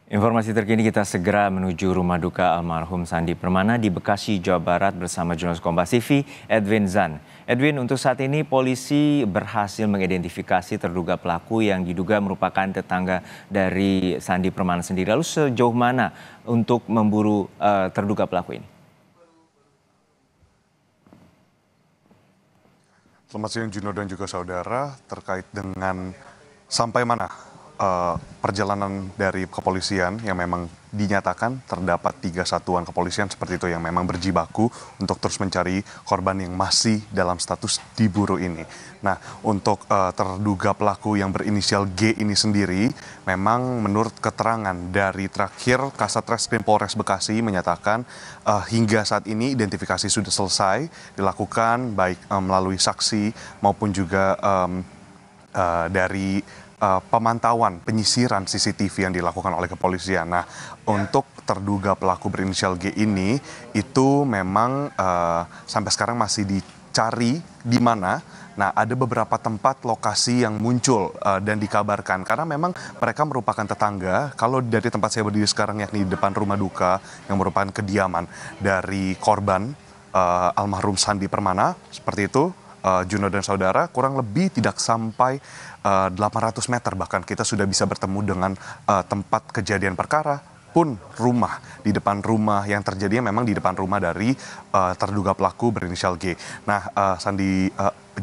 Informasi terkini kita segera menuju rumah duka almarhum Sandi Permana di Bekasi, Jawa Barat bersama jurnalis Kompas TV, Edwin Zan. Edwin, untuk saat ini polisi berhasil mengidentifikasi terduga pelaku yang diduga merupakan tetangga dari Sandi Permana sendiri. Lalu sejauh mana untuk memburu terduga pelaku ini? Selamat siang Juno dan juga saudara, terkait dengan sampai mana perjalanan dari kepolisian yang memang dinyatakan terdapat 3 satuan kepolisian seperti itu yang memang berjibaku untuk terus mencari korban yang masih dalam status diburu ini. Nah, untuk terduga pelaku yang berinisial G ini sendiri, memang menurut keterangan dari terakhir Kasat Reskrim Polres Bekasi menyatakan hingga saat ini identifikasi sudah selesai dilakukan baik melalui saksi maupun juga dari pemantauan penyisiran CCTV yang dilakukan oleh kepolisian. Nah, untuk terduga pelaku berinisial G ini itu memang sampai sekarang masih dicari di mana. Nah, ada beberapa tempat lokasi yang muncul dan dikabarkan karena memang mereka merupakan tetangga. Kalau dari tempat saya berdiri sekarang yakni di depan rumah duka yang merupakan kediaman dari korban almarhum Sandi Permana, seperti itu. Juno dan saudara, kurang lebih tidak sampai 800 meter bahkan kita sudah bisa bertemu dengan tempat kejadian perkara pun rumah di depan rumah yang terjadinya memang di depan rumah dari terduga pelaku berinisial G. Nah,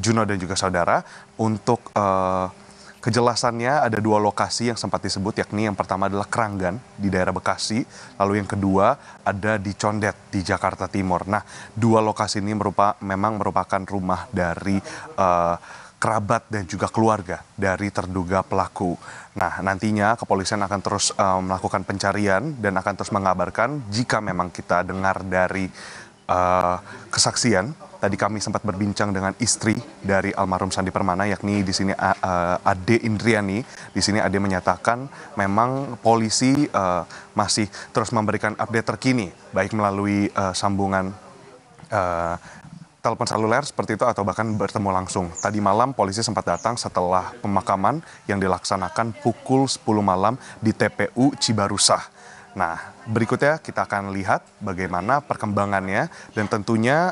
Juno dan juga saudara, untuk kejelasannya ada 2 lokasi yang sempat disebut, yakni yang pertama adalah Keranggan di daerah Bekasi, lalu yang kedua ada di Condet di Jakarta Timur. Nah, 2 lokasi ini memang merupakan rumah dari kerabat dan juga keluarga dari terduga pelaku. Nah, nantinya kepolisian akan terus melakukan pencarian dan akan terus mengabarkan jika memang kita dengar dari kesaksian. Tadi kami sempat berbincang dengan istri dari almarhum Sandi Permana, yakni di sini Ade Indriani. Di sini Ade menyatakan memang polisi masih terus memberikan update terkini, baik melalui sambungan telepon seluler seperti itu atau bahkan bertemu langsung. Tadi malam polisi sempat datang setelah pemakaman yang dilaksanakan pukul 10 malam di TPU Cibarusah. Nah, berikutnya kita akan lihat bagaimana perkembangannya dan tentunya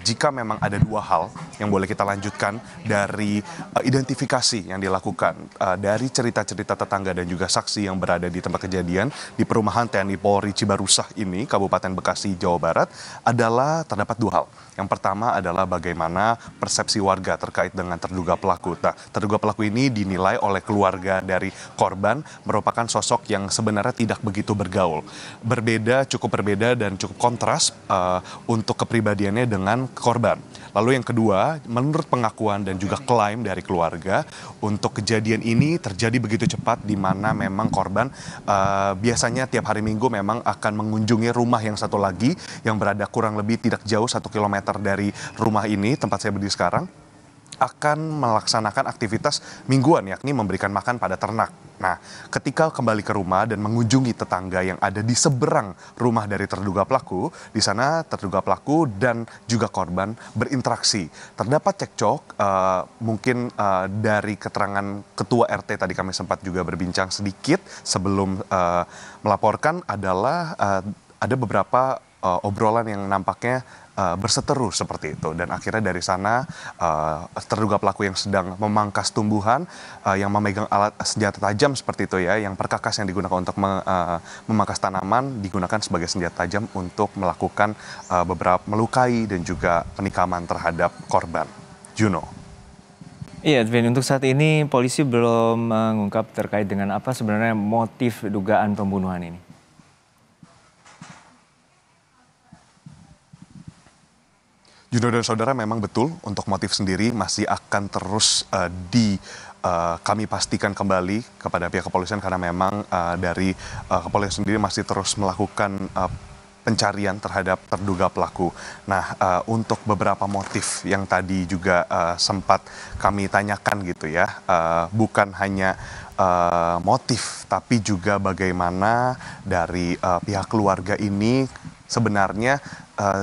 jika memang ada 2 hal yang boleh kita lanjutkan dari identifikasi yang dilakukan dari cerita-cerita tetangga dan juga saksi yang berada di tempat kejadian di perumahan TNI Polri Cibarusah ini, Kabupaten Bekasi, Jawa Barat, adalah terdapat 2 hal. Yang pertama adalah bagaimana persepsi warga terkait dengan terduga pelaku. Nah, terduga pelaku ini dinilai oleh keluarga dari korban merupakan sosok yang sebenarnya tidak begitu bergaul. Cukup berbeda dan cukup kontras untuk kepribadiannya dengan korban. Lalu yang kedua, menurut pengakuan dan juga klaim dari keluarga, untuk kejadian ini terjadi begitu cepat di mana memang korban biasanya tiap hari Minggu memang akan mengunjungi rumah yang satu lagi yang berada kurang lebih tidak jauh 1 kilometer dari rumah ini, tempat saya berdiri sekarang, akan melaksanakan aktivitas mingguan, yakni memberikan makan pada ternak. Nah, ketika kembali ke rumah dan mengunjungi tetangga yang ada di seberang rumah dari terduga pelaku, di sana terduga pelaku dan juga korban berinteraksi. Terdapat cekcok, mungkin dari keterangan Ketua RT tadi kami sempat juga berbincang sedikit sebelum melaporkan adalah ada beberapa obrolan yang nampaknya berseteru seperti itu, dan akhirnya dari sana terduga pelaku yang sedang memangkas tumbuhan yang memegang alat senjata tajam seperti itu ya, yang perkakas yang digunakan untuk memangkas tanaman digunakan sebagai senjata tajam untuk melakukan beberapa melukai dan juga penikaman terhadap korban. Juno. Iya, Edwin, untuk saat ini polisi belum mengungkap terkait dengan apa sebenarnya motif dugaan pembunuhan ini. Juno dan saudara, memang betul untuk motif sendiri masih akan terus kami pastikan kembali kepada pihak kepolisian karena memang dari kepolisian sendiri masih terus melakukan pencarian terhadap terduga pelaku. Nah, untuk beberapa motif yang tadi juga sempat kami tanyakan gitu ya, bukan hanya motif tapi juga bagaimana dari pihak keluarga ini sebenarnya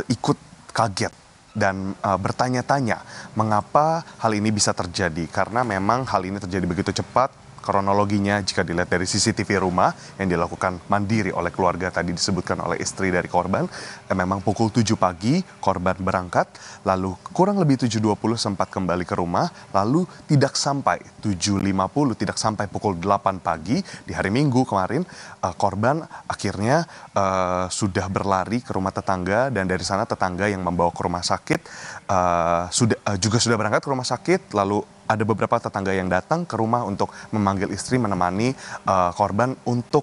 ikut kaget dan bertanya-tanya mengapa hal ini bisa terjadi, karena memang hal ini terjadi begitu cepat. kronologinya jika dilihat dari CCTV rumah yang dilakukan mandiri oleh keluarga, tadi disebutkan oleh istri dari korban, memang pukul 7 pagi korban berangkat, lalu kurang lebih 7.20 sempat kembali ke rumah, lalu tidak sampai 7.50, tidak sampai pukul 8 pagi di hari Minggu kemarin, korban akhirnya sudah berlari ke rumah tetangga, dan dari sana tetangga yang membawa ke rumah sakit juga sudah berangkat ke rumah sakit, lalu ada beberapa tetangga yang datang ke rumah untuk memanggil istri menemani korban untuk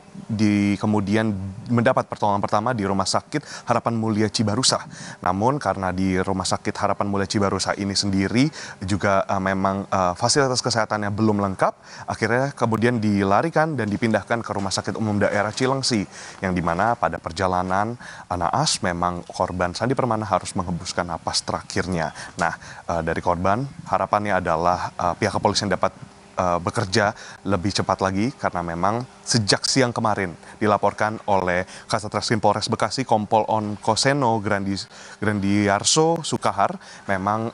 kemudian mendapat pertolongan pertama di Rumah Sakit Harapan Mulia Cibarusah. Namun karena di Rumah Sakit Harapan Mulia Cibarusah ini sendiri juga memang fasilitas kesehatannya belum lengkap, akhirnya kemudian dilarikan dan dipindahkan ke Rumah Sakit Umum Daerah Cilengsi, yang dimana pada perjalanan naas memang korban Sandi Permana harus menghembuskan napas terakhirnya. Nah, dari korban harapannya adalah pihak kepolisian dapat bekerja lebih cepat lagi, karena memang sejak siang kemarin dilaporkan oleh Kasat Reskrim Polres Bekasi Kompol On Koseno Grandiarso Sukahar, memang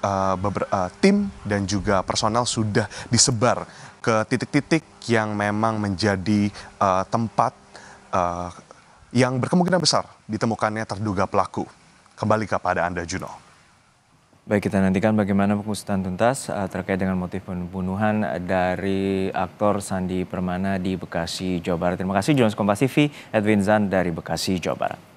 tim dan juga personel sudah disebar ke titik-titik yang memang menjadi tempat yang berkemungkinan besar ditemukannya terduga pelaku. Kembali kepada Anda, Juno. Baik, kita nantikan bagaimana pengusutan tuntas terkait dengan motif pembunuhan dari aktor Sandi Permana di Bekasi, Jawa Barat. Terima kasih jurnalis Kompas TV Edwin Zan dari Bekasi, Jawa Barat.